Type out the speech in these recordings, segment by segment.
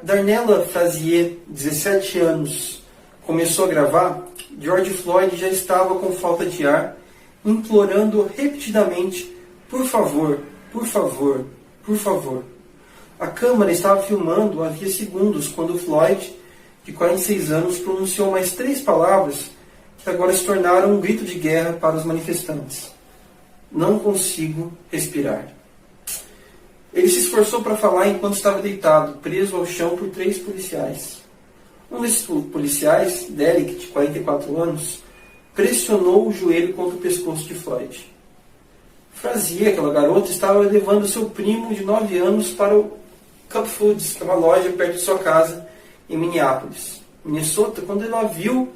Darnella Frazier, 17 anos, começou a gravar, George Floyd já estava com falta de ar, implorando repetidamente: por favor, por favor, por favor. A câmera estava filmando havia segundos quando Floyd, de 46 anos, pronunciou mais 3 palavras que agora se tornaram um grito de guerra para os manifestantes: não consigo respirar. Ele se esforçou para falar enquanto estava deitado, preso ao chão por 3 policiais. Um desses policiais, Derek, de 44 anos, pressionou o joelho contra o pescoço de Floyd. Frazier, aquela garota, estava levando seu primo de 9 anos para o Cup Foods, que é uma loja perto de sua casa, em Minneapolis, Minnesota, quando ela viu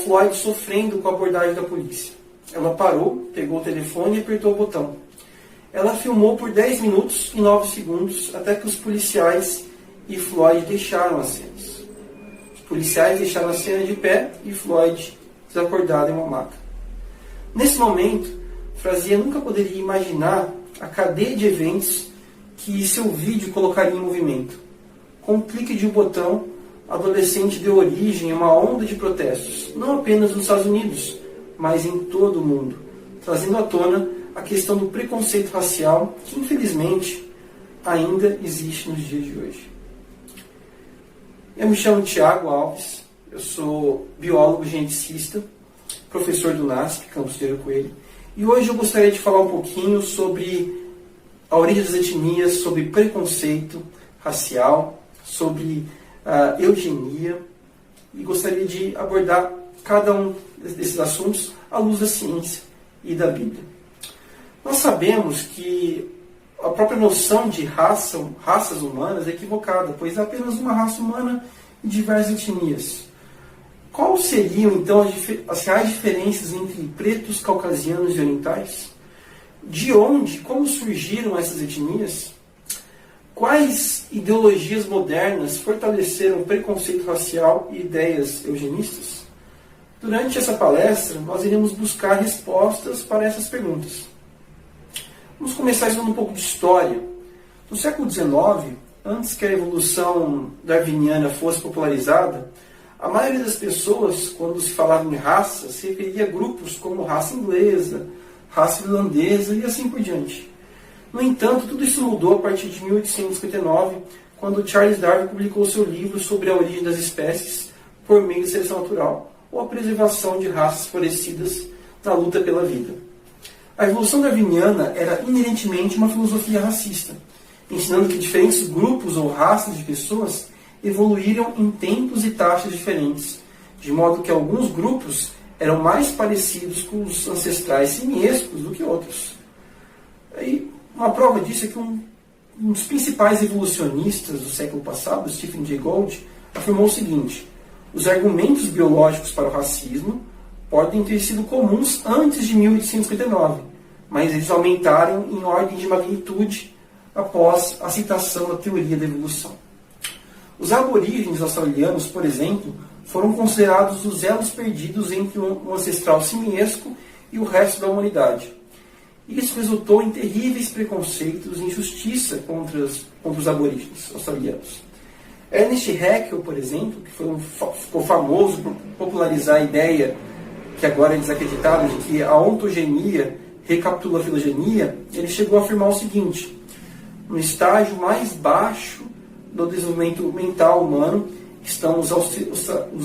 Floyd sofrendo com a abordagem da polícia. Ela parou, pegou o telefone e apertou o botão. Ela filmou por 10 minutos e 9 segundos até que os policiais e Floyd deixaram as cenas. Os policiais deixaram a cena de pé e Floyd desacordado em uma maca. Nesse momento, Frazier nunca poderia imaginar a cadeia de eventos que seu vídeo colocaria em movimento. Com um clique de um botão, a adolescente deu origem a uma onda de protestos, não apenas nos Estados Unidos, mas em todo o mundo, trazendo à tona a questão do preconceito racial que, infelizmente, ainda existe nos dias de hoje. Eu me chamo Thiago Alves, eu sou biólogo geneticista, professor do NASP, Campus de Ouro Coelho, e hoje eu gostaria de falar um pouquinho sobre a origem das etnias, sobre preconceito racial, sobre eugenia, e gostaria de abordar cada um desses assuntos à luz da ciência e da Bíblia. Nós sabemos que a própria noção de raças humanas é equivocada, pois há apenas uma raça humana e diversas etnias. Quais seriam, então, as reais diferenças entre pretos, caucasianos e orientais? De onde, como surgiram essas etnias? Quais ideologias modernas fortaleceram o preconceito racial e ideias eugenistas? Durante essa palestra, nós iremos buscar respostas para essas perguntas. Vamos começar estudando um pouco de história. No século XIX, antes que a evolução darwiniana fosse popularizada, a maioria das pessoas, quando se falava em raça, se referia a grupos como raça inglesa, raça irlandesa e assim por diante. No entanto, tudo isso mudou a partir de 1859, quando Charles Darwin publicou seu livro sobre a origem das espécies por meio de seleção natural, ou a preservação de raças favorecidas na luta pela vida. A evolução darwiniana era inerentemente uma filosofia racista, ensinando que diferentes grupos ou raças de pessoas evoluíram em tempos e taxas diferentes, de modo que alguns grupos eram mais parecidos com os ancestrais simiescos do que outros. E uma prova disso é que um dos principais evolucionistas do século passado, Stephen Jay Gould, afirmou o seguinte: os argumentos biológicos para o racismo podem ter sido comuns antes de 1859, mas eles aumentaram em ordem de magnitude após a citação da teoria da evolução. Os aborígenes australianos, por exemplo, foram considerados os elos perdidos entre um ancestral simiesco e o resto da humanidade. Isso resultou em terríveis preconceitos e injustiça contra os aborígenes australianos. Ernest Haeckel, por exemplo, que ficou famoso por popularizar a ideia, que agora é desacreditada, de que a ontogenia recapitula a filogenia, ele chegou a afirmar o seguinte: no estágio mais baixo do desenvolvimento mental humano estão os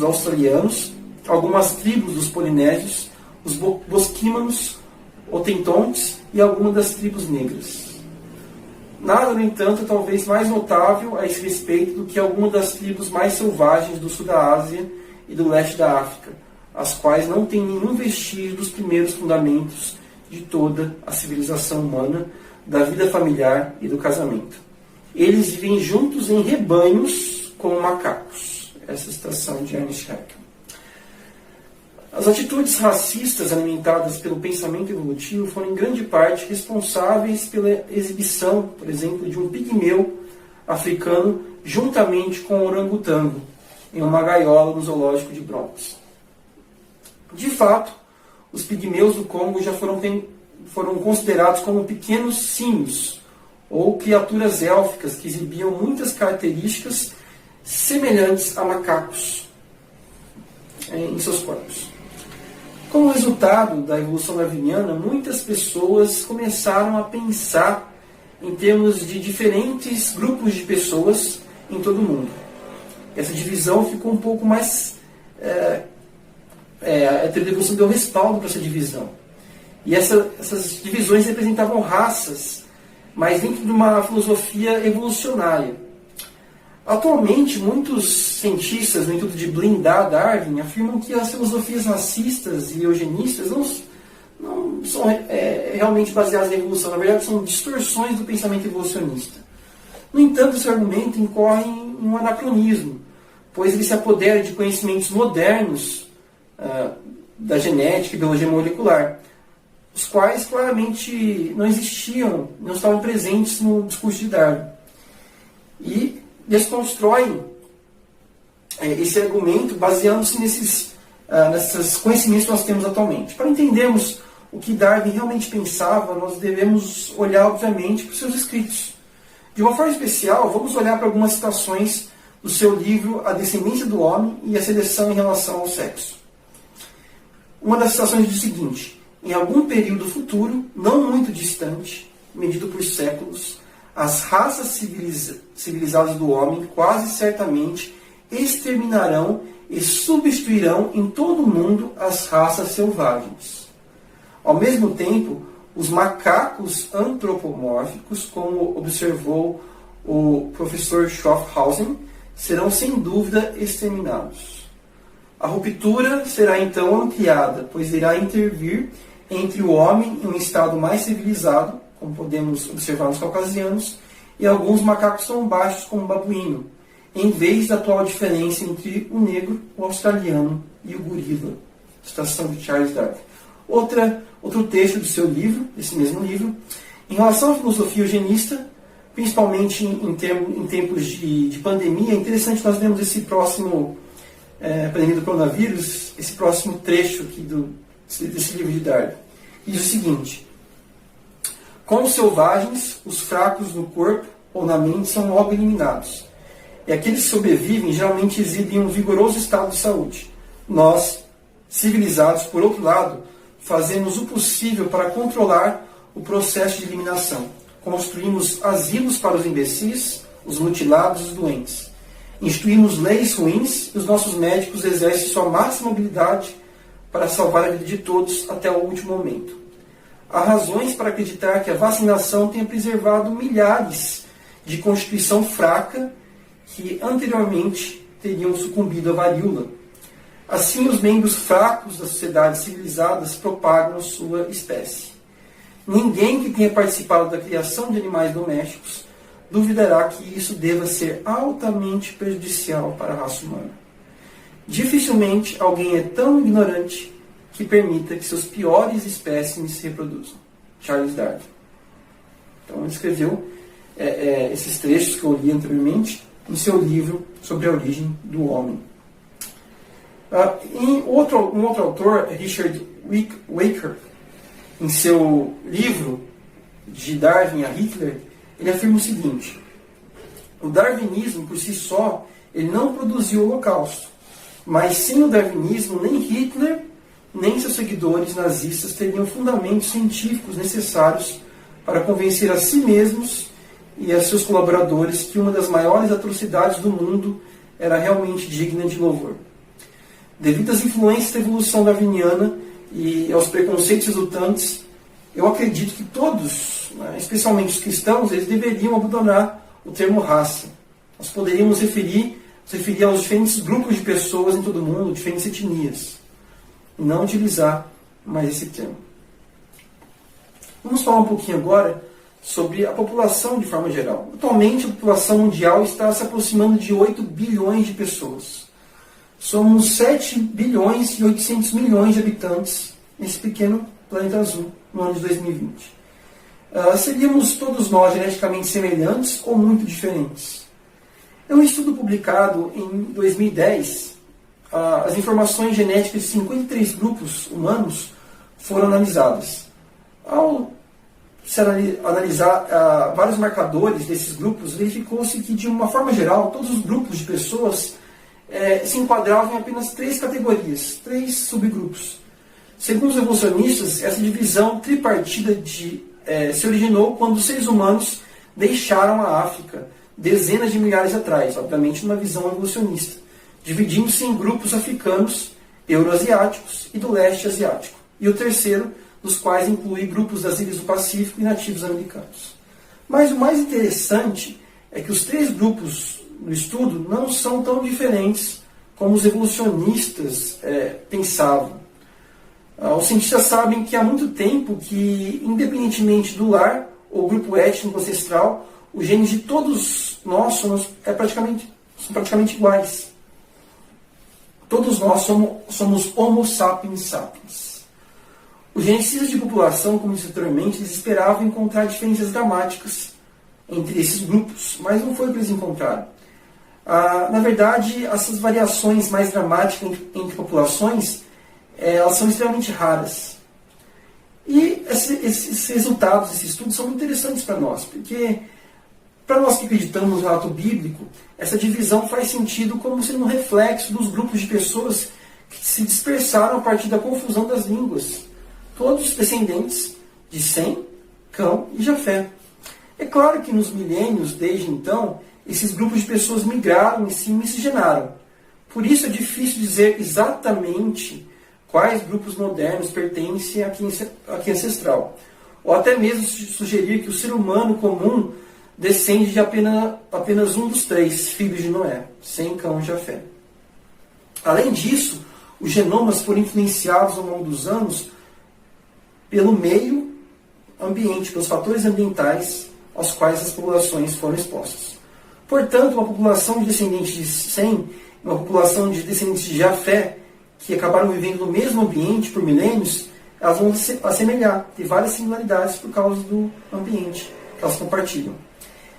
australianos, algumas tribos dos polinésios, os bosquímanos, otentontes e algumas das tribos negras. Nada, no entanto, talvez mais notável a esse respeito do que algumas das tribos mais selvagens do sul da Ásia e do leste da África, as quais não têm nenhum vestígio dos primeiros fundamentos de toda a civilização humana, da vida familiar e do casamento. Eles vivem juntos em rebanhos como macacos. Essa é a citação de Ernest Haeckel. As atitudes racistas alimentadas pelo pensamento evolutivo foram em grande parte responsáveis pela exibição, por exemplo, de um pigmeu africano juntamente com um orangotango em uma gaiola no zoológico de Bronx. De fato, os pigmeus do Congo já foram considerados como pequenos símios, ou criaturas élficas que exibiam muitas características semelhantes a macacos em seus corpos. Como resultado da evolução darwiniana, muitas pessoas começaram a pensar em termos de diferentes grupos de pessoas em todo o mundo. Essa divisão ficou um pouco mais... a teoria da evolução deu respaldo para essa divisão. E essas divisões representavam raças, mas dentro de uma filosofia evolucionária. Atualmente, muitos cientistas, no intuito de blindar Darwin, afirmam que as filosofias racistas e eugenistas não são realmente baseadas na evolução. Na verdade, são distorções do pensamento evolucionista. No entanto, esse argumento incorre em um anacronismo, pois ele se apodera de conhecimentos modernos da genética e biologia molecular, os quais claramente não existiam, não estavam presentes no discurso de Darwin. E desconstroem esse argumento baseando-se nesses conhecimentos que nós temos atualmente. Para entendermos o que Darwin realmente pensava, nós devemos olhar, obviamente, para os seus escritos. De uma forma especial, vamos olhar para algumas citações do seu livro A Descendência do Homem e a Seleção em Relação ao Sexo. Uma das citações diz o seguinte: em algum período futuro, não muito distante, medido por séculos, as raças civilizadas do homem quase certamente exterminarão e substituirão em todo o mundo as raças selvagens. Ao mesmo tempo, os macacos antropomórficos, como observou o professor Schaffhausen, serão sem dúvida exterminados. A ruptura será então ampliada, pois irá intervir entre o homem em um estado mais civilizado, como podemos observar nos caucasianos, e alguns macacos tão baixos como o babuíno, em vez da atual diferença entre o negro, o australiano e o gorila. Citação de Charles Darwin. Outro texto do seu livro, desse mesmo livro, em relação à filosofia eugenista, principalmente em tempos de pandemia, é interessante nós vermos esse próximo, pandemia do coronavírus, esse próximo trecho aqui desse livro de Darwin. Diz o seguinte: com os selvagens, os fracos no corpo ou na mente são logo eliminados. E aqueles que sobrevivem geralmente exibem um vigoroso estado de saúde. Nós, civilizados, por outro lado, fazemos o possível para controlar o processo de eliminação. Construímos asilos para os imbecis, os mutilados e os doentes. Instituímos leis ruins e os nossos médicos exercem sua máxima habilidade para salvar a vida de todos até o último momento. Há razões para acreditar que a vacinação tenha preservado milhares de constituição fraca que anteriormente teriam sucumbido à varíola. Assim, os membros fracos das sociedades civilizadas propagam sua espécie. Ninguém que tenha participado da criação de animais domésticos duvidará que isso deva ser altamente prejudicial para a raça humana. Dificilmente alguém é tão ignorante que permita que seus piores espécimes se reproduzam. Charles Darwin. Então ele escreveu esses trechos que eu li anteriormente em seu livro sobre a origem do homem. Um outro autor, Richard Waker, em seu livro De Darwin a Hitler, ele afirma o seguinte: o darwinismo por si só ele não produziu o Holocausto, mas sem o darwinismo nem Hitler nem seus seguidores nazistas teriam fundamentos científicos necessários para convencer a si mesmos e a seus colaboradores que uma das maiores atrocidades do mundo era realmente digna de louvor. Devido às influências da evolução darwiniana e aos preconceitos resultantes, eu acredito que todos, especialmente os cristãos, eles deveriam abandonar o termo raça. Nós poderíamos referir aos diferentes grupos de pessoas em todo o mundo, diferentes etnias, e não utilizar mais esse termo. Vamos falar um pouquinho agora sobre a população de forma geral. Atualmente, a população mundial está se aproximando de 8 bilhões de pessoas. Somos 7 bilhões e 800 milhões de habitantes nesse pequeno planeta azul, no ano de 2020. Seríamos todos nós geneticamente semelhantes ou muito diferentes? Em um estudo publicado em 2010, as informações genéticas de 53 grupos humanos foram analisadas. Ao se analisar vários marcadores desses grupos, verificou-se que, de uma forma geral, todos os grupos de pessoas se enquadravam em apenas 3 categorias, 3 subgrupos. Segundo os evolucionistas, essa divisão tripartida se originou quando os seres humanos deixaram a África dezenas de milhares atrás, obviamente numa visão evolucionista, dividindo-se em grupos africanos, euroasiáticos e do leste asiático. E o terceiro, dos quais inclui grupos das ilhas do Pacífico e nativos americanos. Mas o mais interessante é que os 3 grupos do estudo não são tão diferentes como os evolucionistas pensavam. Os cientistas sabem que há muito tempo que, independentemente do lar ou grupo étnico ancestral, os genes de todos nós são praticamente iguais. Todos nós somos Homo sapiens sapiens. Os geneticistas de população, como disse anteriormente, eles esperavam encontrar diferenças dramáticas entre esses grupos, mas não foi o que eles encontraram. Na verdade, essas variações mais dramáticas entre populações, elas são extremamente raras. E esses resultados, esses estudos, são muito interessantes para nós, porque para nós que acreditamos no relato bíblico, essa divisão faz sentido como sendo um reflexo dos grupos de pessoas que se dispersaram a partir da confusão das línguas. Todos descendentes de Sem, Cão e Jafé. É claro que nos milênios, desde então, esses grupos de pessoas migraram e se miscigenaram. Por isso é difícil dizer exatamente quais grupos modernos pertencem a quem ancestral. Ou até mesmo sugerir que o ser humano comum descende de apenas um dos 3 filhos de Noé, Sem, Cão e Jafé. Além disso, os genomas foram influenciados ao longo dos anos pelo meio ambiente, pelos fatores ambientais aos quais as populações foram expostas. Portanto, uma população de descendentes de Sem, uma população de descendentes de Jafé, que acabaram vivendo no mesmo ambiente por milênios, elas vão se assemelhar, ter várias similaridades por causa do ambiente que elas compartilham.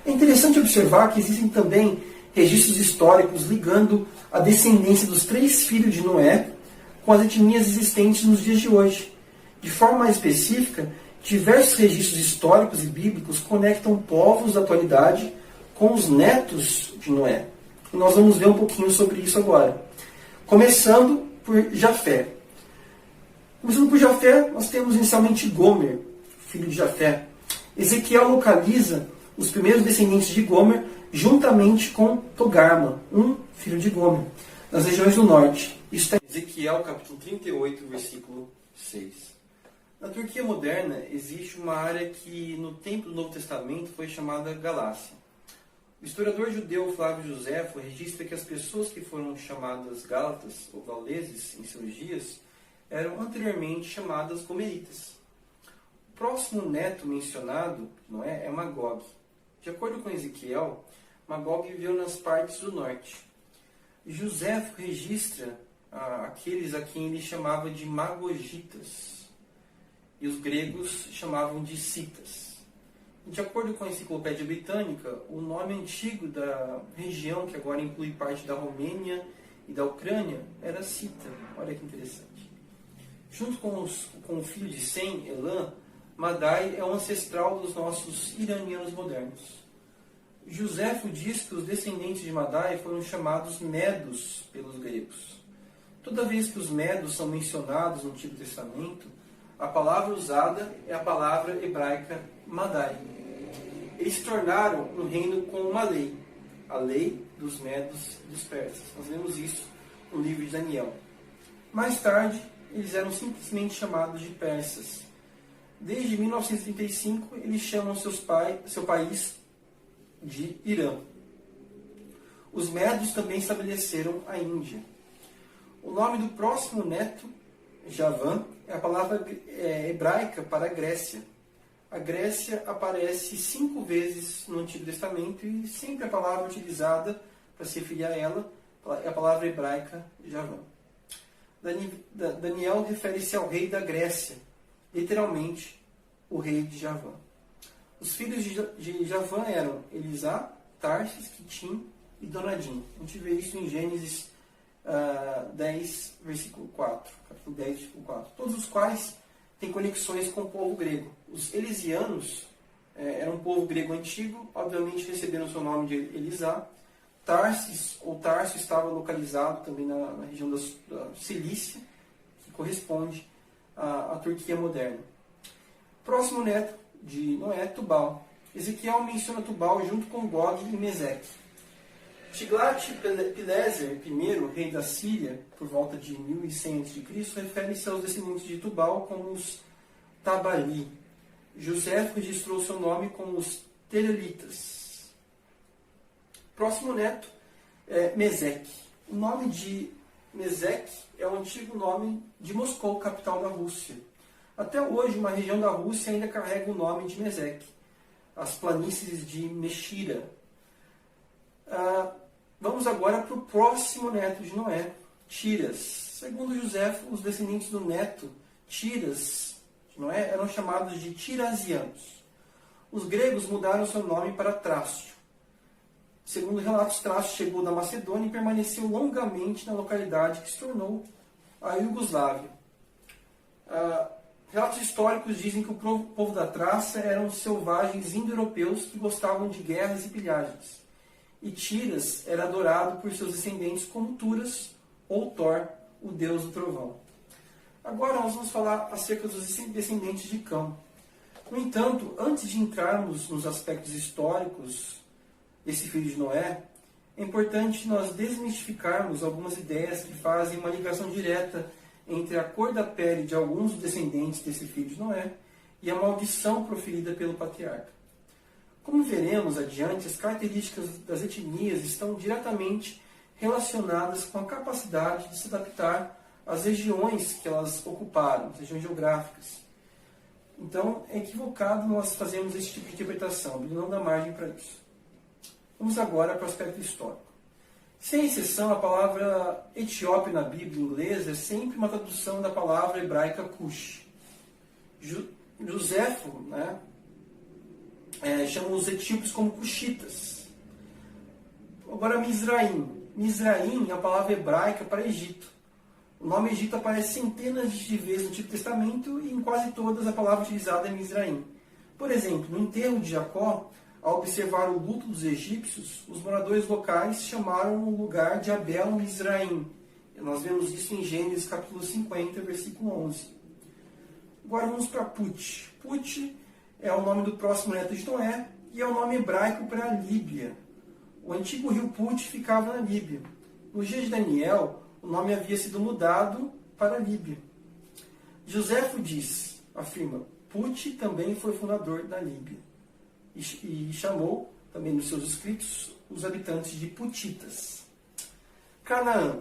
É interessante observar que existem também registros históricos ligando a descendência dos 3 filhos de Noé com as etnias existentes nos dias de hoje. De forma mais específica, diversos registros históricos e bíblicos conectam povos da atualidade com os netos de Noé. E nós vamos ver um pouquinho sobre isso agora. Começando por Jafé. Começando por Jafé, nós temos inicialmente Gomer, filho de Jafé. Ezequiel localiza os primeiros descendentes de Gomer juntamente com Togarma, um filho de Gomer, nas regiões do norte. Isso está em Ezequiel capítulo 38, versículo 6. Na Turquia moderna, existe uma área que no tempo do Novo Testamento foi chamada Galácia. O historiador judeu Flávio Joséfo registra que as pessoas que foram chamadas gálatas ou gauleses em seus dias eram anteriormente chamadas gomeritas. O próximo neto mencionado, não é Magog. De acordo com Ezequiel, Magog viveu nas partes do norte. Joséfo registra aqueles a quem ele chamava de magogitas. E os gregos chamavam de citas. De acordo com a Enciclopédia Britânica, o nome antigo da região, que agora inclui parte da Romênia e da Ucrânia, era Cita. Olha que interessante. Junto com o filho de Sem, Elam, Madai é o ancestral dos nossos iranianos modernos. Joséfo diz que os descendentes de Madai foram chamados medos pelos gregos. Toda vez que os medos são mencionados no Antigo Testamento, a palavra usada é a palavra hebraica Madai. Eles se tornaram um reino com uma lei, a lei dos medos e dos persas. Nós vemos isso no livro de Daniel. Mais tarde, eles eram simplesmente chamados de persas. Desde 1935, eles chamam seu país de Irã. Os medos também estabeleceram a Índia. O nome do próximo neto, Javan, é a palavra hebraica para a Grécia. A Grécia aparece 5 vezes no Antigo Testamento e sempre a palavra utilizada para se referir a ela é a palavra hebraica Javan. Daniel refere-se ao rei da Grécia, literalmente o rei de Javan. Os filhos de Javan eram Elisá, Tarsis, Quitim e Donadim. A gente vê isso em Gênesis 10, versículo 4. Capítulo 10, versículo 4. Todos os quais tem conexões com o povo grego. Os elisianos eram um povo grego antigo, obviamente receberam seu nome de Elisá. Tarsis, ou Tarso, estava localizado também na região da Cilícia, que corresponde à Turquia moderna. Próximo neto de Noé, Tubal. Ezequiel menciona Tubal junto com Gog e Meseque. Tiglat-Pileser I, rei da Síria, por volta de 1100 a.C., refere-se aos descendentes de Tubal como os Tabali. José registrou seu nome como os Terelitas. Próximo neto é Meseque. O nome de Meseque é o antigo nome de Moscou, capital da Rússia. Até hoje, uma região da Rússia ainda carrega o nome de Meseque, as planícies de Meshira. Vamos agora para o próximo neto de Noé, Tiras. Segundo José, os descendentes do neto Tiras de Noé eram chamados de tirasianos. Os gregos mudaram seu nome para Trácio. Segundo relatos, Trácio chegou da Macedônia e permaneceu longamente na localidade que se tornou a Iugoslávia. Relatos históricos dizem que o povo da Trácia eram selvagens indo-europeus que gostavam de guerras e pilhagens. E Tiras era adorado por seus descendentes como Turas ou Thor, o deus do trovão. Agora nós vamos falar acerca dos descendentes de Cão. No entanto, antes de entrarmos nos aspectos históricos desse filho de Noé, é importante nós desmistificarmos algumas ideias que fazem uma ligação direta entre a cor da pele de alguns dos descendentes desse filho de Noé e a maldição proferida pelo patriarca. Como veremos adiante, as características das etnias estão diretamente relacionadas com a capacidade de se adaptar às regiões que elas ocuparam, as regiões geográficas. Então, é equivocado nós fazermos esse tipo de interpretação, ele não dá margem para isso. Vamos agora para o aspecto histórico. Sem exceção, a palavra etíope na Bíblia inglesa é sempre uma tradução da palavra hebraica Cush. Joséfo, chama os etíopes como Cuxitas. Agora, Mizraim. Mizraim é a palavra hebraica para Egito. O nome Egito aparece centenas de vezes no Antigo Testamento e em quase todas a palavra utilizada é Mizraim. Por exemplo, no enterro de Jacó, ao observar o luto dos egípcios, os moradores locais chamaram o lugar de Abel Mizraim. Nós vemos isso em Gênesis capítulo 50, versículo 11. Agora vamos para Put. Put é o nome do próximo neto de Noé e é o nome hebraico para a Líbia. O antigo rio Put ficava na Líbia. No dia de Daniel, o nome havia sido mudado para a Líbia. Joséfo afirma, Put também foi fundador da Líbia. E chamou, também nos seus escritos, os habitantes de Putitas. Canaã.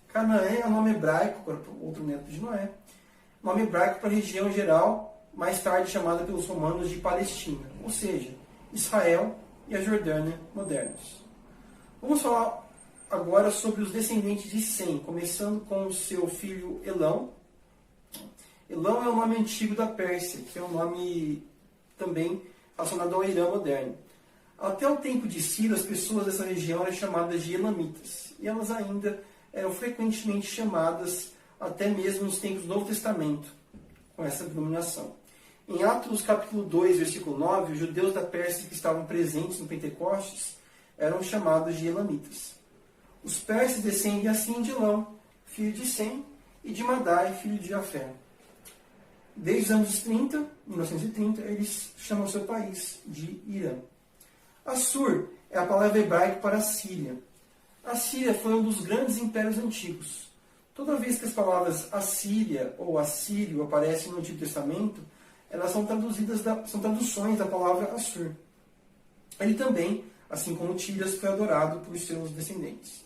Canaã é o nome hebraico, para outro neto de Noé, nome hebraico para a região geral, mais tarde chamada pelos romanos de Palestina, ou seja, Israel e a Jordânia modernos. Vamos falar agora sobre os descendentes de Sem, começando com o seu filho Elão. Elão é o nome antigo da Pérsia, que é um nome também relacionado ao Irã moderno. Até o tempo de Ciro, as pessoas dessa região eram chamadas de Elamitas, e elas ainda eram frequentemente chamadas, até mesmo nos tempos do Novo Testamento, com essa denominação. Em Atos capítulo 2, versículo 9, os judeus da Pérsia que estavam presentes no Pentecostes eram chamados de Elamitas. Os persas descendem assim de Elão, filho de Sem, e de Madai, filho de Jafé. Desde os anos 1930, eles chamam seu país de Irã. Assur é a palavra hebraica para a Síria. A Síria foi um dos grandes impérios antigos. Toda vez que as palavras Assíria ou Assírio aparecem no Antigo Testamento, elas são traduções da palavra Assur. Ele também, assim como Tiras, foi adorado por seus descendentes.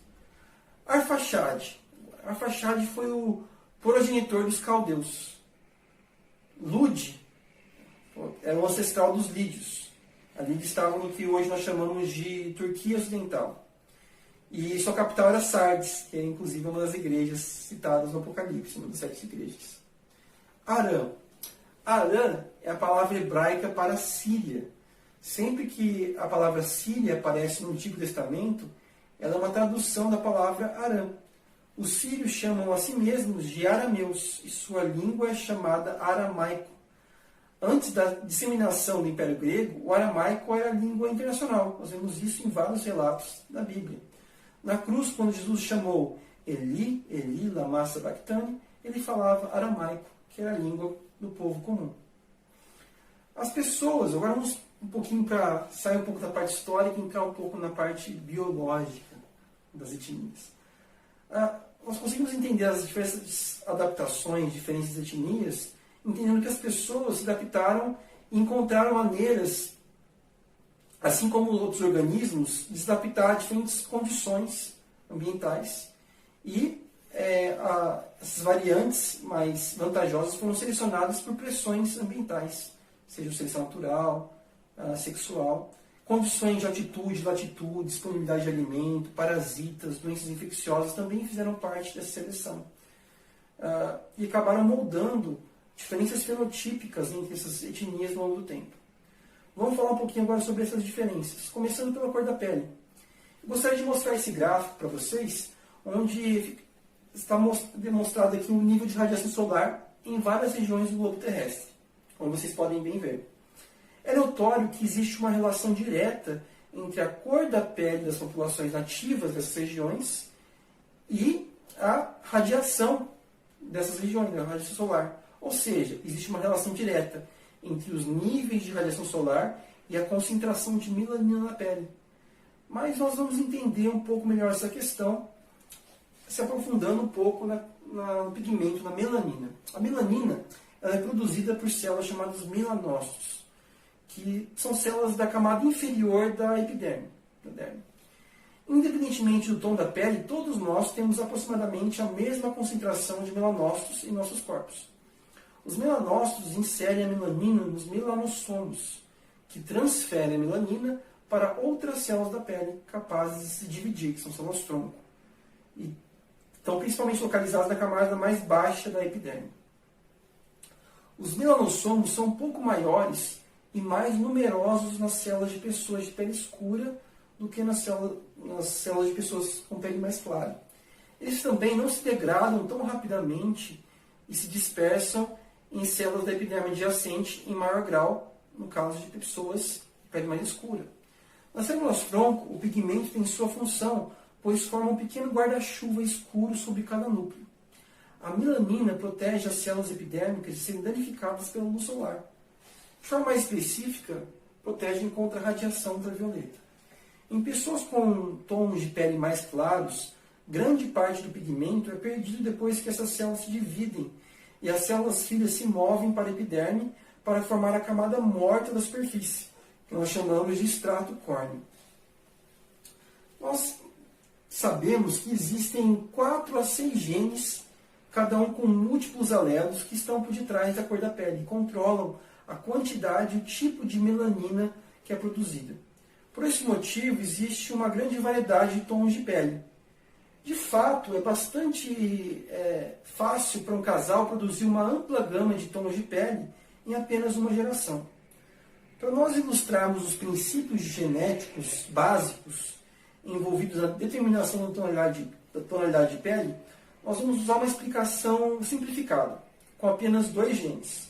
Arfaxade. Arfaxade foi o progenitor dos caldeus. Lud era o ancestral dos lídios. Ali eles estavam no que hoje nós chamamos de Turquia Ocidental. E sua capital era Sardes, que é inclusive uma das igrejas citadas no Apocalipse, uma das 7 igrejas. Arã. Arã é a palavra hebraica para Síria. Sempre que a palavra Síria aparece no Antigo Testamento, ela é uma tradução da palavra Arã. Os sírios chamam a si mesmos de arameus e sua língua é chamada aramaico. Antes da disseminação do Império Grego, o aramaico era a língua internacional. Nós vemos isso em vários relatos da Bíblia. Na cruz, quando Jesus chamou Eli, Eli, lama sabachthani, ele falava aramaico, que era a língua do povo comum. As pessoas, agora vamos um pouquinho para sair um pouco da parte histórica e entrar um pouco na parte biológica das etnias. Nós conseguimos entender as diversas adaptações, diferentes etnias, entendendo que as pessoas se adaptaram e encontraram maneiras, assim como os outros organismos, de se adaptar a diferentes condições ambientais. E essas variantes mais vantajosas foram selecionadas por pressões ambientais, seja seleção natural, sexual, condições de altitude, latitude, disponibilidade de alimento, parasitas, doenças infecciosas também fizeram parte dessa seleção. E acabaram moldando diferenças fenotípicas entre essas etnias ao longo do tempo. Vamos falar um pouquinho agora sobre essas diferenças, começando pela cor da pele. Eu gostaria de mostrar esse gráfico para vocês, onde está demonstrado aqui o nível de radiação solar em várias regiões do globo terrestre, como vocês podem bem ver. É notório que existe uma relação direta entre a cor da pele das populações nativas dessas regiões e a radiação dessas regiões, a radiação solar. Ou seja, existe uma relação direta entre os níveis de radiação solar e a concentração de melanina na pele. Mas nós vamos entender um pouco melhor essa questão, se aprofundando um pouco no pigmento, na melanina. A melanina ela é produzida por células chamadas melanócitos, que são células da camada inferior da epiderme. Independentemente do tom da pele, todos nós temos aproximadamente a mesma concentração de melanócitos em nossos corpos. Os melanócitos inserem a melanina nos melanossomos, que transferem a melanina para outras células da pele capazes de se dividir, que são células-tronco. E estão principalmente localizadas na camada mais baixa da epiderme. Os melanossomos são um pouco maiores e mais numerosos nas células de pessoas de pele escura do que nas células de pessoas com pele mais clara. Eles também não se degradam tão rapidamente e se dispersam em células da epiderme adjacente em maior grau, no caso de pessoas de pele mais escura. Nas células-tronco, o pigmento tem sua função, pois forma um pequeno guarda-chuva escuro sobre cada núcleo. A melanina protege as células epidérmicas de serem danificadas pela luz solar. De forma mais específica, protegem contra a radiação ultravioleta. Em pessoas com tons de pele mais claros, grande parte do pigmento é perdido depois que essas células se dividem e as células filhas se movem para a epiderme para formar a camada morta da superfície, que nós chamamos de extrato córneo. Nós sabemos que existem 4 a 6 genes, cada um com múltiplos alelos, que estão por detrás da cor da pele e controlam a quantidade e o tipo de melanina que é produzida. Por esse motivo, existe uma grande variedade de tons de pele. De fato, é bastante fácil para um casal produzir uma ampla gama de tons de pele em apenas uma geração. Para nós ilustrarmos os princípios genéticos básicos envolvidos na determinação da tonalidade de pele, nós vamos usar uma explicação simplificada, com apenas 2 genes,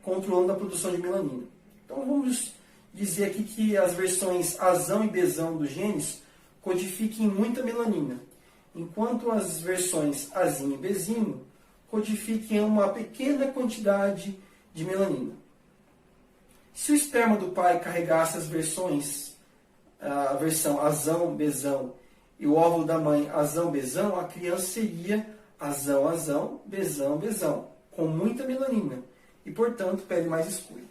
controlando a produção de melanina. Então vamos dizer aqui que as versões azão e bezão dos genes codifiquem muita melanina, enquanto as versões azinho e bezinho codifiquem uma pequena quantidade de melanina. Se o esperma do pai carregasse as versões, a versão azão, bezão, e o óvulo da mãe azão, bezão, a criança seria azão, azão, bezão, bezão, com muita melanina e, portanto, pele mais escura.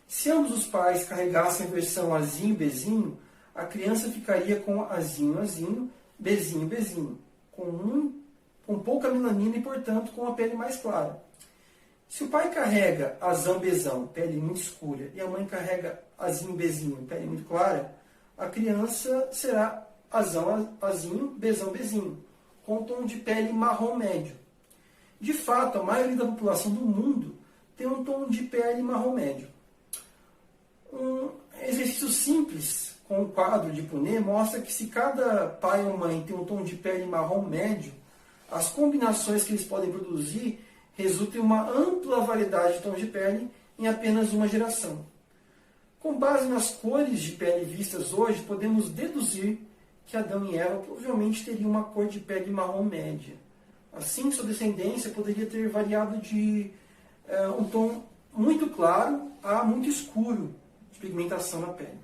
Se ambos os pais carregassem a versão azinho, bezinho, a criança ficaria com azinho, azinho, bezinho, bezinho, com pouca melanina e, portanto, com a pele mais clara. Se o pai carrega azão, bezão, pele muito escura, e a mãe carrega azinho, bezinho, pele muito clara, a criança será azão, azinho, bezão, bezinho, com tom de pele marrom médio. De fato, a maioria da população do mundo tem um tom de pele marrom médio. Um exercício simples com o quadro de Punnett mostra que se cada pai ou mãe tem um tom de pele marrom médio, as combinações que eles podem produzir resultam em uma ampla variedade de tons de pele em apenas uma geração. Com base nas cores de pele vistas hoje, podemos deduzir que Adão e Eva provavelmente teriam uma cor de pele marrom média. Assim, sua descendência poderia ter variado de um tom muito claro a muito escuro de pigmentação na pele.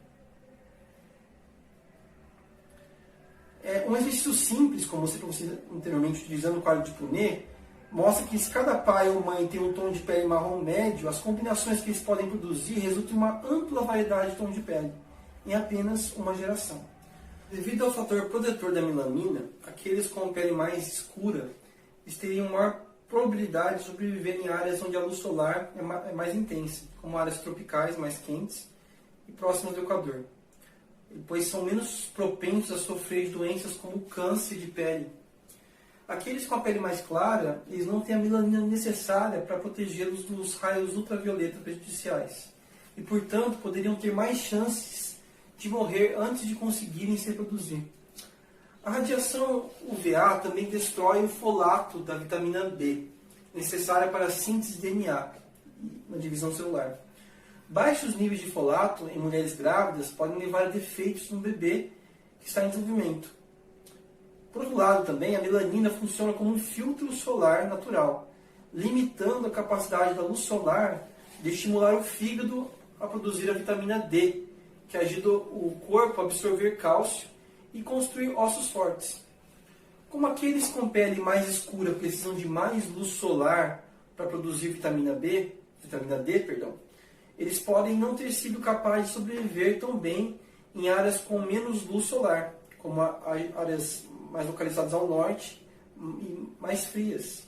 Um exercício simples, como você trouxe anteriormente utilizando o quadro de Punnett, mostra que se cada pai ou mãe tem um tom de pele marrom médio, as combinações que eles podem produzir resultam em uma ampla variedade de tons de pele, em apenas uma geração. Devido ao fator protetor da melanina, aqueles com pele mais escura eles teriam maior probabilidade de sobreviver em áreas onde a luz solar é mais intensa, como áreas tropicais mais quentes e próximas do Equador, pois são menos propensos a sofrer de doenças como câncer de pele. Aqueles com a pele mais clara, eles não têm a melanina necessária para protegê-los dos raios ultravioleta prejudiciais e, portanto, poderiam ter mais chances de morrer antes de conseguirem se reproduzir. A radiação UVA também destrói o folato da vitamina B, necessária para a síntese de DNA na divisão celular. Baixos níveis de folato em mulheres grávidas podem levar a defeitos no bebê que está em desenvolvimento. Por outro lado, também, a melanina funciona como um filtro solar natural, limitando a capacidade da luz solar de estimular o fígado a produzir a vitamina D, que ajuda o corpo a absorver cálcio e construir ossos fortes. Como aqueles com pele mais escura precisam de mais luz solar para produzir vitamina D, eles podem não ter sido capazes de sobreviver tão bem em áreas com menos luz solar, como áreas mais localizadas ao norte e mais frias,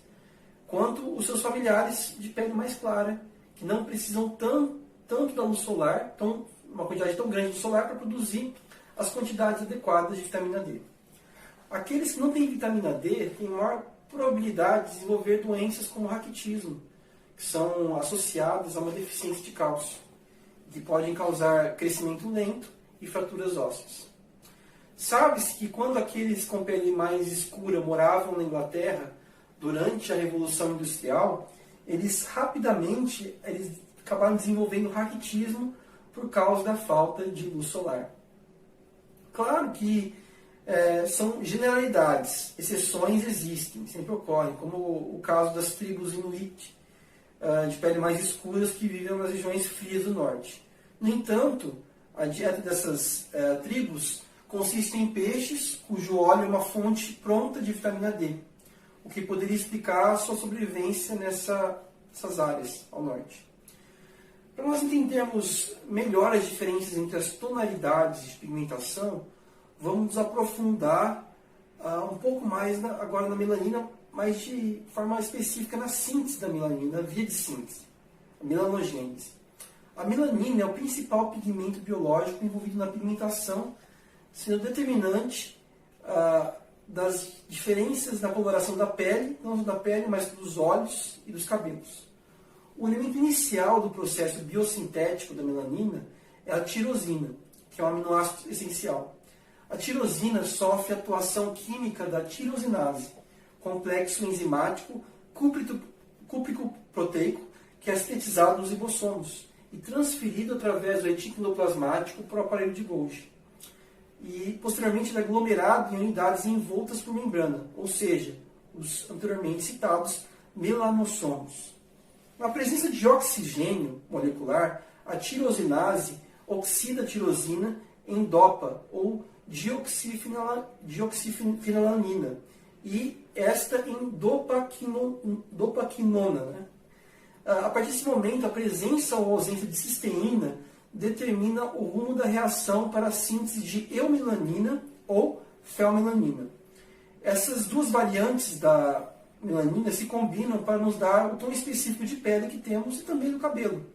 quanto os seus familiares de pele mais clara, que não precisam tanto da luz solar, uma quantidade tão grande de solar para produzir as quantidades adequadas de vitamina D. Aqueles que não têm vitamina D têm maior probabilidade de desenvolver doenças como raquitismo, que são associadas a uma deficiência de cálcio, que podem causar crescimento lento e fraturas ósseas. Sabe-se que quando aqueles com pele mais escura moravam na Inglaterra, durante a Revolução Industrial, eles rapidamente acabaram desenvolvendo raquitismo por causa da falta de luz solar. Claro que são generalidades, exceções existem, sempre ocorrem, como o caso das tribos Inuit, de pele mais escuras que vivem nas regiões frias do norte. No entanto, a dieta dessas tribos consiste em peixes cujo óleo é uma fonte pronta de vitamina D, o que poderia explicar a sua sobrevivência nessas áreas ao norte. Para nós entendermos melhor as diferenças entre as tonalidades de pigmentação, vamos nos aprofundar um pouco mais agora na melanina, mas de forma específica na síntese da melanina, na via de síntese, a melanogênese. A melanina é o principal pigmento biológico envolvido na pigmentação, sendo determinante das diferenças na coloração da pele, não só da pele, mas dos olhos e dos cabelos. O elemento inicial do processo biosintético da melanina é a tirosina, que é um aminoácido essencial. A tirosina sofre a atuação química da tirosinase, complexo enzimático cúprico-proteico, que é sintetizado nos ribossomos e transferido através do retículo plasmático para o aparelho de Golgi. E, posteriormente, ele é aglomerado em unidades envoltas por membrana, ou seja, os anteriormente citados melanossomos. Na presença de oxigênio molecular, a tirosinase oxida a tirosina em DOPA, ou dioxifenilamina, e esta em dopaquinona. Né? A partir desse momento, a presença ou ausência de cisteína determina o rumo da reação para a síntese de eumelanina ou felmelanina. Essas duas variantes da melanina se combinam para nos dar o tom específico de pele que temos e também do cabelo.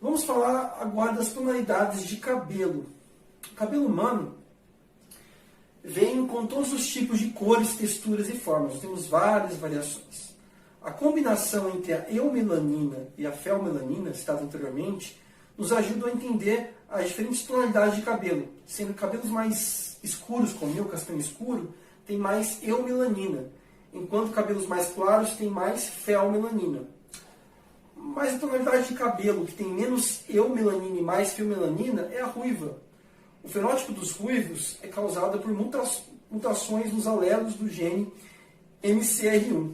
Vamos falar agora das tonalidades de cabelo. O cabelo humano vem com todos os tipos de cores, texturas e formas. Nós temos várias variações. A combinação entre a eumelanina e a felmelanina, citada anteriormente, nos ajuda a entender as diferentes tonalidades de cabelo. Sendo cabelos mais escuros, como o meu, castanho escuro, tem mais eumelanina. enquanto cabelos mais claros têm mais feomelanina. Mas a tonalidade de cabelo que tem menos eumelanina e mais feomelanina é a ruiva. O fenótipo dos ruivos é causado por mutações nos alelos do gene MCR1,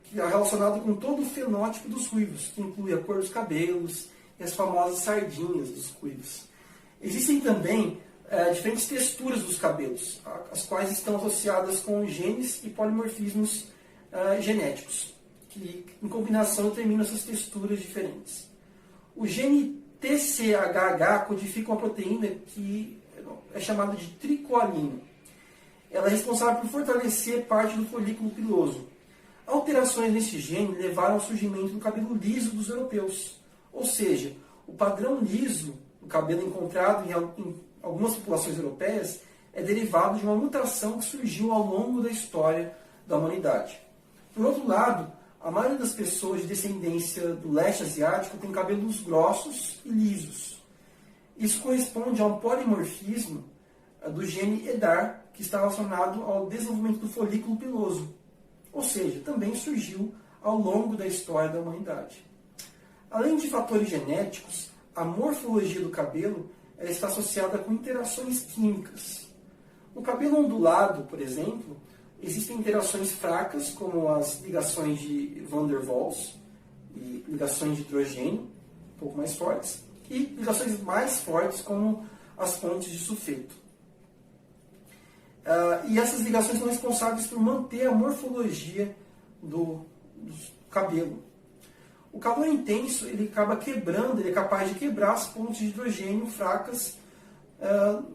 que é relacionado com todo o fenótipo dos ruivos, que inclui a cor dos cabelos e as famosas sardinhas dos ruivos. Existem também diferentes texturas dos cabelos, as quais estão associadas com genes e polimorfismos genéticos, que em combinação determinam essas texturas diferentes. O gene TCHH codifica uma proteína que é chamada de tricoalina. Ela é responsável por fortalecer parte do folículo piloso. Alterações nesse gene levaram ao surgimento do cabelo liso dos europeus. Ou seja, o padrão liso do cabelo encontrado em algumas populações europeias é derivado de uma mutação que surgiu ao longo da história da humanidade. Por outro lado, a maioria das pessoas de descendência do leste asiático tem cabelos grossos e lisos. Isso corresponde a um polimorfismo do gene EDAR, que está relacionado ao desenvolvimento do folículo piloso. Ou seja, também surgiu ao longo da história da humanidade. Além de fatores genéticos, a morfologia do cabelo está associada com interações químicas. No cabelo ondulado, por exemplo, existem interações fracas, como as ligações de Van der Waals e ligações de hidrogênio, um pouco mais fortes, e ligações mais fortes, como as pontes de sulfeto. E essas ligações são responsáveis por manter a morfologia do cabelo. O calor intenso ele acaba quebrando, ele é capaz de quebrar as pontes de hidrogênio fracas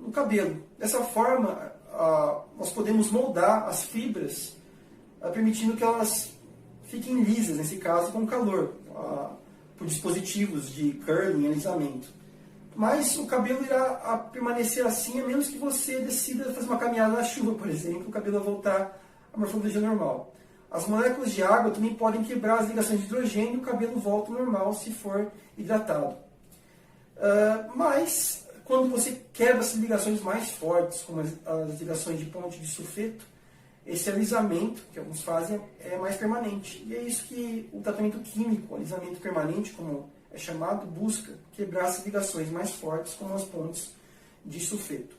no cabelo. Dessa forma, nós podemos moldar as fibras, permitindo que elas fiquem lisas, nesse caso, com calor, por dispositivos de curling e alisamento. Mas o cabelo irá permanecer assim, a menos que você decida fazer uma caminhada na chuva, por exemplo, o cabelo vai voltar à morfologia normal. As moléculas de água também podem quebrar as ligações de hidrogênio e o cabelo volta ao normal se for hidratado. Mas, quando você quebra essas ligações mais fortes, como as ligações de ponte de sulfeto, esse alisamento, que alguns fazem, é mais permanente. E é isso que o tratamento químico, o alisamento permanente, como é chamado, busca quebrar essas ligações mais fortes, como as pontes de sulfeto.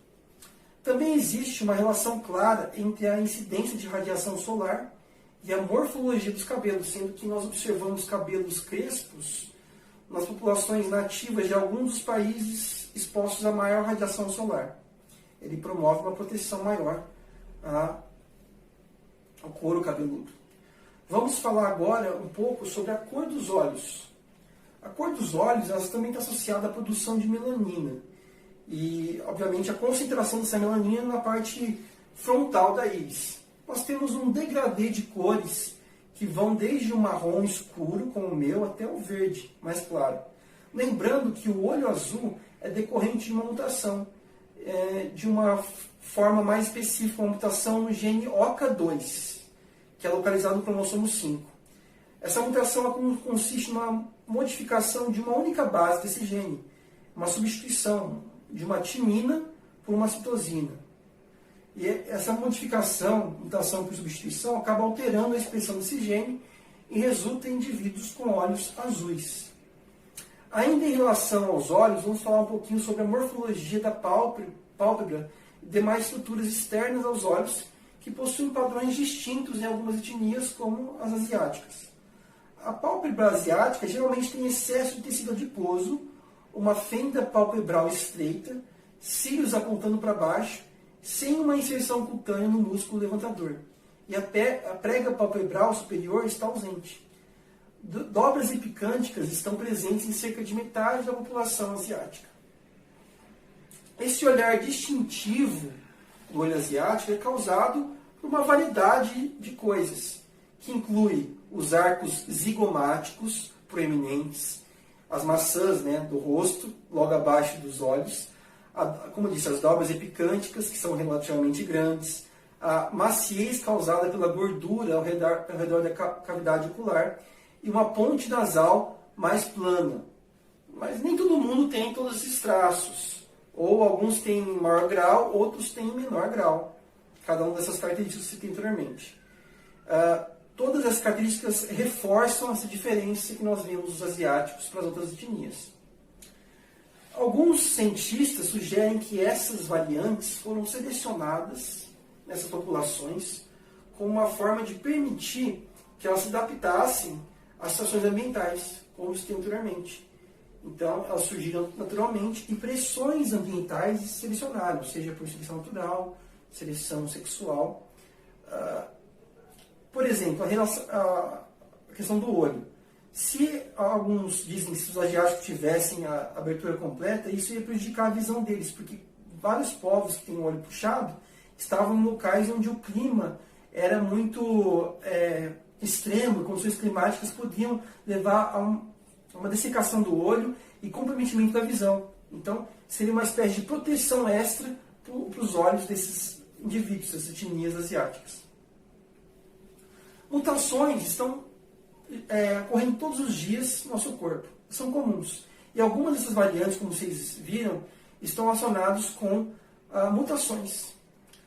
Também existe uma relação clara entre a incidência de radiação solar e a morfologia dos cabelos, sendo que nós observamos cabelos crespos nas populações nativas de alguns dos países expostos a maior radiação solar. Ele promove uma proteção maior ao couro cabeludo. Vamos falar agora um pouco sobre a cor dos olhos. A cor dos olhos ela também está associada à produção de melanina. E, obviamente, a concentração dessa melanina na parte frontal da íris. Nós temos um degradê de cores que vão desde o marrom escuro, como o meu, até o verde, mais claro. Lembrando que o olho azul é decorrente de uma mutação, de uma forma mais específica, uma mutação no gene OCA2, que é localizado no cromossomo 5. Essa mutação consiste numa modificação de uma única base desse gene, uma substituição de uma timina por uma citosina. E essa mutação por substituição, acaba alterando a expressão desse gene e resulta em indivíduos com olhos azuis. Ainda em relação aos olhos, vamos falar um pouquinho sobre a morfologia da pálpebra e demais estruturas externas aos olhos que possuem padrões distintos em algumas etnias, como as asiáticas. A pálpebra asiática geralmente tem excesso de tecido adiposo, uma fenda palpebral estreita, cílios apontando para baixo, sem uma inserção cutânea no músculo levantador. E a prega palpebral superior está ausente. Dobras epicânticas estão presentes em cerca de metade da população asiática. Esse olhar distintivo do olho asiático é causado por uma variedade de coisas, que inclui os arcos zigomáticos proeminentes, as maçãs do rosto, logo abaixo dos olhos, como eu disse, as dobras epicânticas, que são relativamente grandes, a maciez causada pela gordura ao redor da cavidade ocular e uma ponte nasal mais plana. Mas nem todo mundo tem todos esses traços. Ou alguns têm em maior grau, outros têm em menor grau. Cada uma dessas características que eu citei anteriormente. todas as características reforçam essa diferença que nós vemos dos asiáticos para as outras etnias. Alguns cientistas sugerem que essas variantes foram selecionadas nessas populações como uma forma de permitir que elas se adaptassem às situações ambientais, como se tem anteriormente. Então, elas surgiram naturalmente e pressões ambientais selecionaram, seja por seleção natural, seleção sexual. Por exemplo, a questão do olho. Se alguns dizem que se os asiáticos tivessem a abertura completa, isso ia prejudicar a visão deles, porque vários povos que têm o olho puxado estavam em locais onde o clima era muito extremo, condições climáticas podiam levar a uma dessecação do olho e comprometimento da visão. Então, seria uma espécie de proteção extra para os olhos desses indivíduos, dessas etnias asiáticas. Mutações estão ocorrendo todos os dias no nosso corpo, são comuns. E algumas dessas variantes, como vocês viram, estão relacionadas com mutações.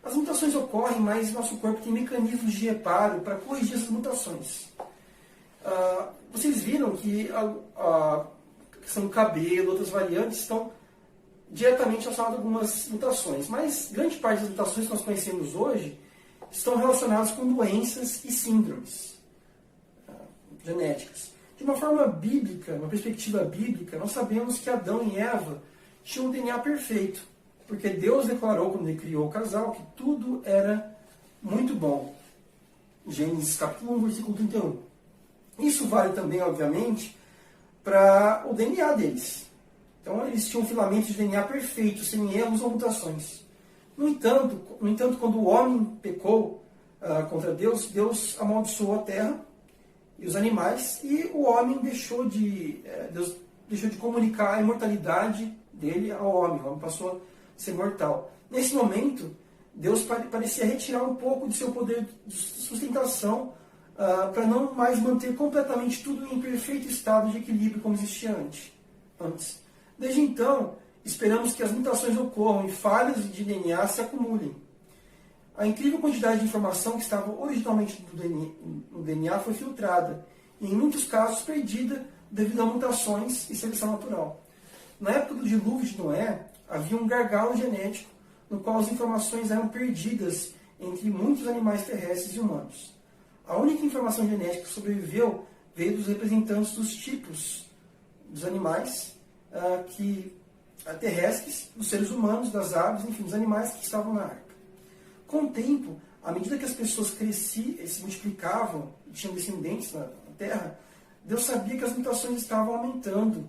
As mutações ocorrem, mas nosso corpo tem mecanismos de reparo para corrigir essas mutações. Vocês viram que a questão do cabelo, outras variantes, estão diretamente relacionadas a algumas mutações, mas grande parte das mutações que nós conhecemos hoje estão relacionadas com doenças e síndromes genéticas. De uma forma bíblica, uma perspectiva bíblica, nós sabemos que Adão e Eva tinham um DNA perfeito, porque Deus declarou, quando Ele criou o casal, que tudo era muito bom. Gênesis capítulo 1, versículo 31. Isso vale também, obviamente, para o DNA deles. Então, eles tinham um filamento de DNA perfeito, sem erros ou mutações. No entanto, quando o homem pecou contra Deus, Deus amaldiçoou a terra e os animais, e o homem Deus deixou de comunicar a imortalidade dele ao homem. O homem passou a ser mortal. Nesse momento, Deus parecia retirar um pouco de seu poder de sustentação para não mais manter completamente tudo em perfeito estado de equilíbrio como existia antes. Desde então, esperamos que as mutações ocorram e falhas de DNA se acumulem. A incrível quantidade de informação que estava originalmente no DNA foi filtrada, e em muitos casos perdida devido a mutações e seleção natural. Na época do dilúvio de Noé, havia um gargalo genético no qual as informações eram perdidas entre muitos animais terrestres e humanos. A única informação genética que sobreviveu veio dos representantes dos tipos dos animais terrestres, dos seres humanos, das aves, enfim, dos animais que estavam na arca. Com o tempo, à medida que as pessoas cresciam, se multiplicavam e tinham descendentes na Terra, Deus sabia que as mutações estavam aumentando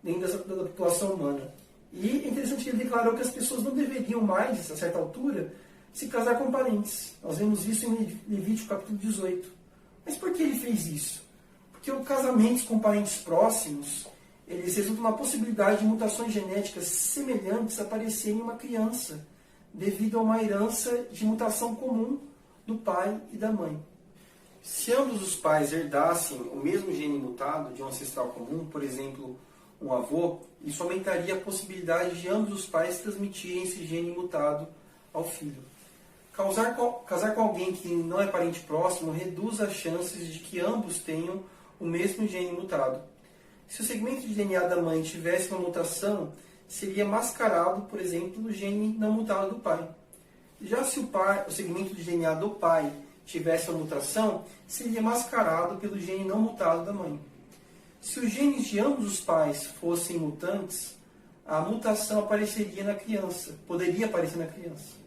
dentro da população humana. E é interessante que ele declarou que as pessoas não deveriam mais, a certa altura, se casar com parentes. Nós vemos isso em Levítico capítulo 18. Mas por que ele fez isso? Porque os casamentos com parentes próximos, eles resultam na possibilidade de mutações genéticas semelhantes aparecerem em uma criança, devido a uma herança de mutação comum do pai e da mãe. Se ambos os pais herdassem o mesmo gene mutado de um ancestral comum, por exemplo, um avô, isso aumentaria a possibilidade de ambos os pais transmitirem esse gene mutado ao filho. Casar com alguém que não é parente próximo reduz as chances de que ambos tenham o mesmo gene mutado. Se o segmento de DNA da mãe tivesse uma mutação, seria mascarado, por exemplo, no gene não mutado do pai. Já se o segmento de DNA do pai tivesse uma mutação, seria mascarado pelo gene não mutado da mãe. Se os genes de ambos os pais fossem mutantes, a mutação apareceria na criança, poderia aparecer na criança.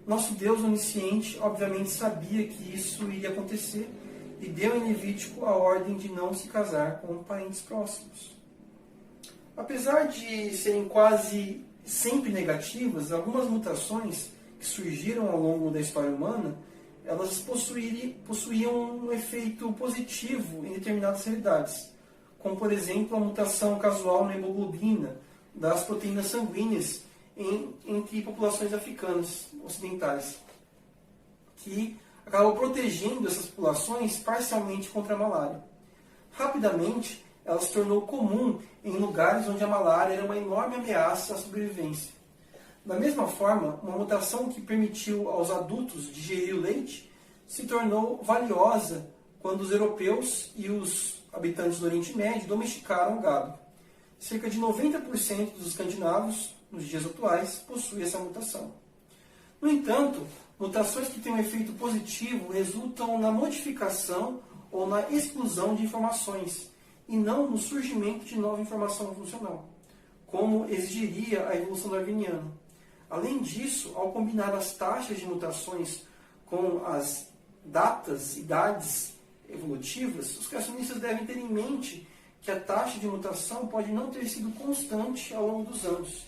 Nosso Deus onisciente, obviamente, sabia que isso iria acontecer e deu em Levítico a ordem de não se casar com parentes próximos. Apesar de serem quase sempre negativas, algumas mutações que surgiram ao longo da história humana, elas possuíam um efeito positivo em determinadas realidades, como, por exemplo, a mutação casual na hemoglobina das proteínas sanguíneas entre populações africanas ocidentais, que acabou protegendo essas populações parcialmente contra a malária. Rapidamente, ela se tornou comum em lugares onde a malária era uma enorme ameaça à sobrevivência. Da mesma forma, uma mutação que permitiu aos adultos digerir o leite se tornou valiosa quando os europeus e os habitantes do Oriente Médio domesticaram o gado. Cerca de 90% dos escandinavos, nos dias atuais, possuem essa mutação. No entanto, mutações que têm um efeito positivo resultam na modificação ou na exclusão de informações, e não no surgimento de nova informação funcional, como exigiria a evolução darwiniana. Além disso, ao combinar as taxas de mutações com as idades evolutivas, os criacionistas devem ter em mente que a taxa de mutação pode não ter sido constante ao longo dos anos,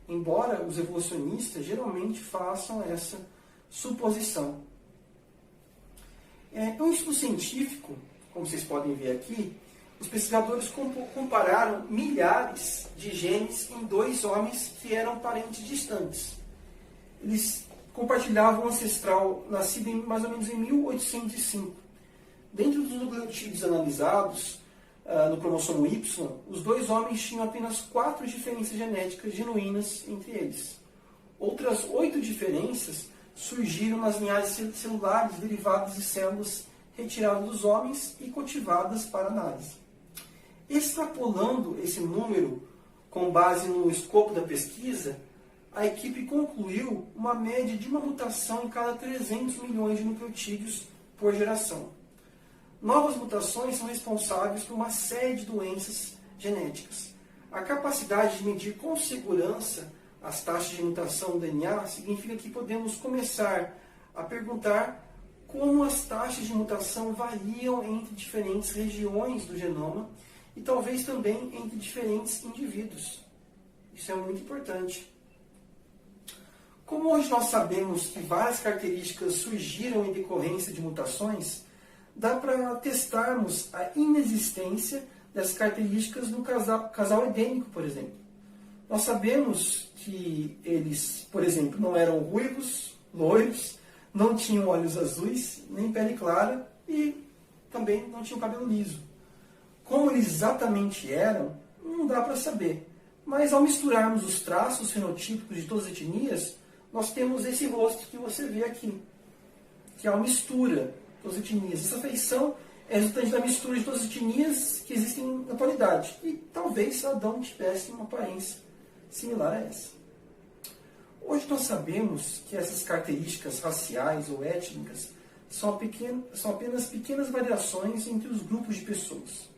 embora os evolucionistas geralmente façam essa suposição. Em um estudo científico, como vocês podem ver aqui, os pesquisadores compararam milhares de genes em dois homens que eram parentes distantes. Eles compartilhavam um ancestral nascido mais ou menos em 1805. Dentro dos nucleotídeos analisados, no cromossomo Y, os dois homens tinham apenas 4 diferenças genéticas genuínas entre eles. Outras 8 diferenças surgiram nas linhagens celulares derivadas de células retiradas dos homens e cultivadas para análise. Extrapolando esse número com base no escopo da pesquisa, a equipe concluiu uma média de uma mutação em cada 300 milhões de nucleotídeos por geração. Novas mutações são responsáveis por uma série de doenças genéticas. A capacidade de medir com segurança as taxas de mutação do DNA significa que podemos começar a perguntar como as taxas de mutação variam entre diferentes regiões do genoma e talvez também entre diferentes indivíduos. Isso é muito importante. Como hoje nós sabemos que várias características surgiram em decorrência de mutações, dá para testarmos a inexistência dessas características no casal edênico, por exemplo. Nós sabemos que eles, por exemplo, não eram ruivos, loiros, não tinham olhos azuis, nem pele clara e também não tinham cabelo liso. Como eles exatamente eram, não dá para saber. Mas ao misturarmos os traços fenotípicos de todas as etnias, nós temos esse rosto que você vê aqui, que é uma mistura de todas as etnias. Essa feição é resultante da mistura de todas as etnias que existem na atualidade. E talvez Adão tivesse uma aparência similar a essa. Hoje nós sabemos que essas características raciais ou étnicas são apenas pequenas variações entre os grupos de pessoas.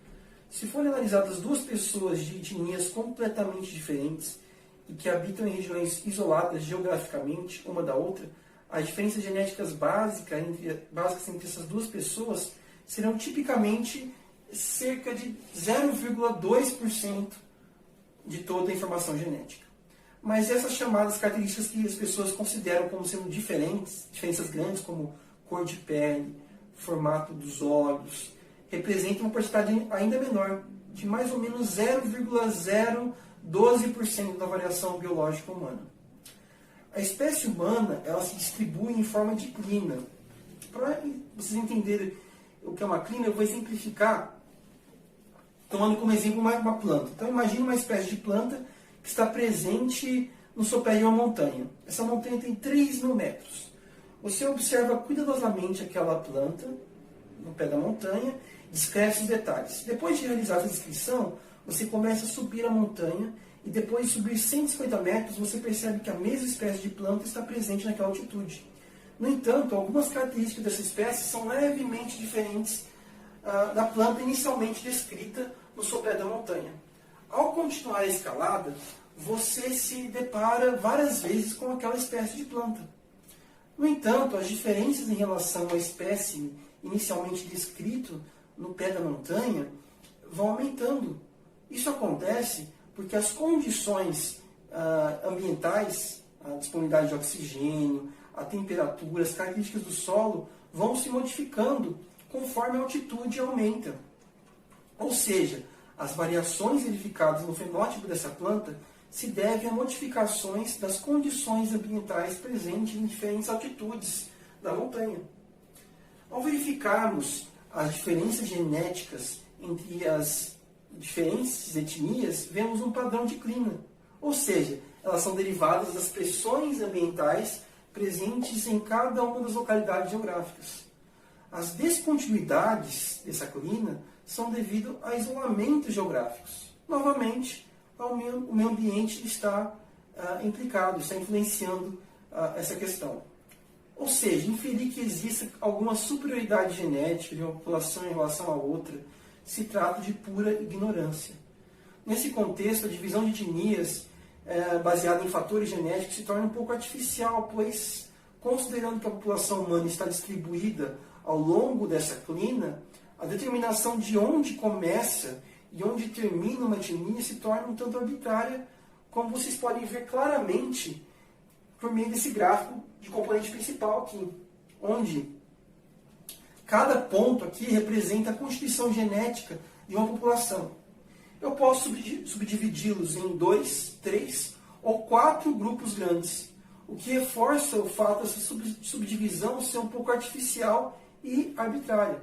Se forem analisadas duas pessoas de etnias completamente diferentes e que habitam em regiões isoladas geograficamente uma da outra, as diferenças genéticas básicas entre essas duas pessoas serão tipicamente cerca de 0,2% de toda a informação genética. Mas essas chamadas características que as pessoas consideram como sendo diferenças grandes, como cor de pele, formato dos olhos, representam uma porcentagem ainda menor, de mais ou menos 0,012% da variação biológica humana. A espécie humana ela se distribui em forma de clina. Para vocês entenderem o que é uma clina, eu vou exemplificar tomando como exemplo uma planta. Então imagine uma espécie de planta que está presente no sopé de uma montanha. Essa montanha tem 3.000 metros. Você observa cuidadosamente aquela planta no pé da montanha, descreve os detalhes. Depois de realizar essa descrição, você começa a subir a montanha e depois de subir 150 metros, você percebe que a mesma espécie de planta está presente naquela altitude. No entanto, algumas características dessa espécie são levemente diferentes da planta inicialmente descrita no sopé da montanha. Ao continuar a escalada, você se depara várias vezes com aquela espécie de planta. No entanto, as diferenças em relação à espécie inicialmente descrita no pé da montanha vão aumentando. Isso acontece porque as condições ambientais, a disponibilidade de oxigênio, a temperatura, as características do solo vão se modificando conforme a altitude aumenta. Ou seja, as variações verificadas no fenótipo dessa planta se devem a modificações das condições ambientais presentes em diferentes altitudes da montanha. Ao verificarmos as diferenças genéticas entre as diferentes etnias, vemos um padrão de clima. Ou seja, elas são derivadas das pressões ambientais presentes em cada uma das localidades geográficas. As descontinuidades dessa colina são devido a isolamentos geográficos. Novamente, o meio ambiente está implicado, está influenciando essa questão. Ou seja, inferir que exista alguma superioridade genética de uma população em relação à outra se trata de pura ignorância. Nesse contexto, a divisão de etnias baseada em fatores genéticos se torna um pouco artificial, pois, considerando que a população humana está distribuída ao longo dessa colina, a determinação de onde começa e onde termina uma etnia se torna um tanto arbitrária, como vocês podem ver claramente por meio desse gráfico de componente principal aqui, onde cada ponto aqui representa a constituição genética de uma população. Eu posso subdividi-los em 2, 3 ou 4 grupos grandes, o que reforça o fato dessa subdivisão ser um pouco artificial e arbitrária.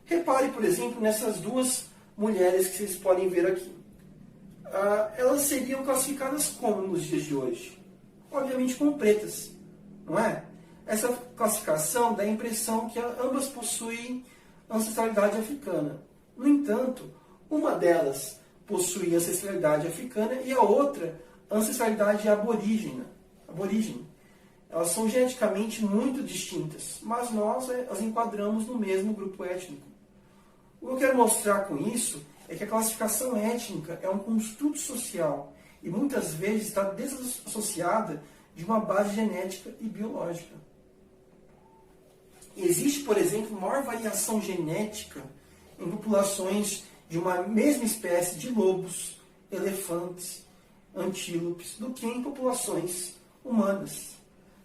Repare, por exemplo, nessas duas mulheres que vocês podem ver aqui. Elas seriam classificadas como nos dias de hoje? Obviamente como pretas, não é? Essa classificação dá a impressão que ambas possuem ancestralidade africana. No entanto, uma delas possui ancestralidade africana e a outra ancestralidade aborígene. Elas são geneticamente muito distintas, mas nós as enquadramos no mesmo grupo étnico. O que eu quero mostrar com isso é que a classificação étnica é um construto social e muitas vezes está desassociada de uma base genética e biológica. Existe, por exemplo, maior variação genética em populações de uma mesma espécie de lobos, elefantes, antílopes, do que em populações humanas.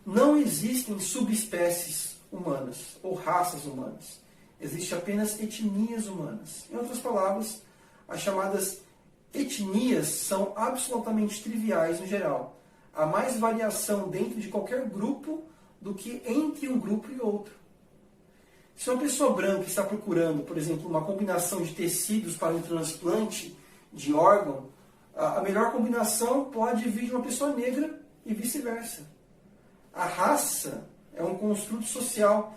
Não existem subespécies humanas ou raças humanas. Existem apenas etnias humanas. Em outras palavras, as chamadas etnias são absolutamente triviais no geral. Há mais variação dentro de qualquer grupo do que entre um grupo e outro. Se uma pessoa branca está procurando, por exemplo, uma combinação de tecidos para um transplante de órgão, a melhor combinação pode vir de uma pessoa negra e vice-versa. A raça é um construto social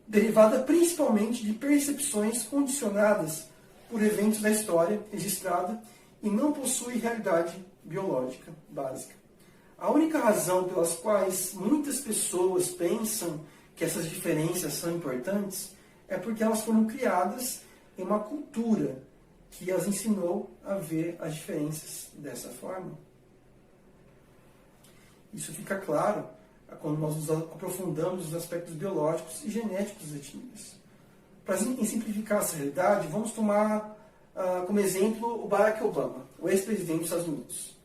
derivada principalmente de percepções condicionadas por eventos da história registrada e não possui realidade biológica básica. A única razão pelas quais muitas pessoas pensam que essas diferenças são importantes é porque elas foram criadas em uma cultura que as ensinou a ver as diferenças dessa forma. Isso fica claro quando nós nos aprofundamos nos aspectos biológicos e genéticos das etnias. Para simplificar essa realidade, vamos tomar como exemplo o Barack Obama, o ex-presidente dos Estados Unidos.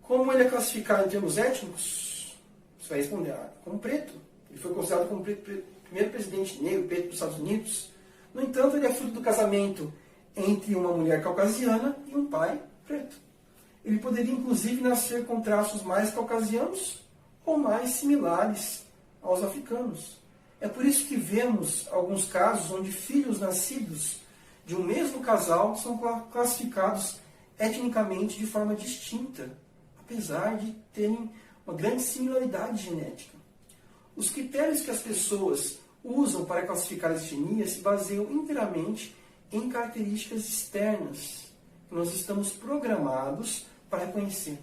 Como ele é classificado em termos étnicos? Você vai responder, como preto. Ele foi considerado como o primeiro presidente negro preto dos Estados Unidos. No entanto, ele é fruto do casamento entre uma mulher caucasiana e um pai preto. Ele poderia, inclusive, nascer com traços mais caucasianos ou mais similares aos africanos. É por isso que vemos alguns casos onde filhos nascidos de um mesmo casal são classificados etnicamente de forma distinta, apesar de terem uma grande similaridade genética. Os critérios que as pessoas usam para classificar as etnias se baseiam inteiramente em características externas que nós estamos programados para reconhecer.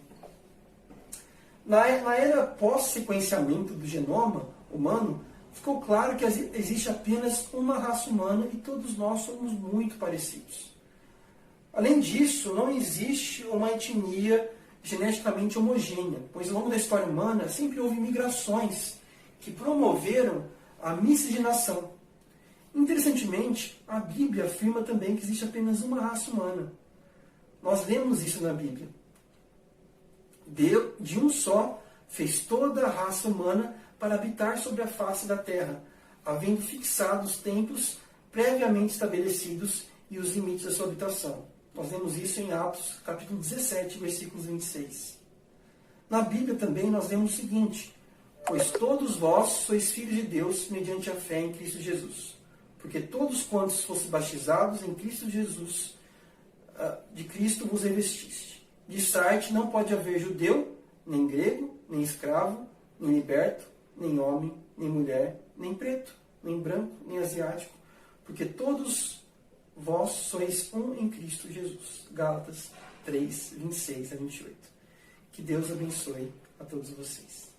Na era pós-sequenciamento do genoma humano, ficou claro que existe apenas uma raça humana e todos nós somos muito parecidos. Além disso, não existe uma etnia geneticamente homogênea, pois ao longo da história humana sempre houve migrações que promoveram a miscigenação. Interessantemente, a Bíblia afirma também que existe apenas uma raça humana. Nós lemos isso na Bíblia. Deus, de um só, fez toda a raça humana para habitar sobre a face da terra, havendo fixado os tempos previamente estabelecidos e os limites da sua habitação. Nós lemos isso em Atos, capítulo 17, versículos 26. Na Bíblia também nós lemos o seguinte: pois todos vós sois filhos de Deus mediante a fé em Cristo Jesus. Porque todos quantos fossem batizados em Cristo Jesus, de Cristo vos revestiste. De Start não pode haver judeu, nem grego, nem escravo, nem liberto, nem homem, nem mulher, nem preto, nem branco, nem asiático, porque todos vós sois um em Cristo Jesus. Gálatas 3, 26 a 28. Que Deus abençoe a todos vocês.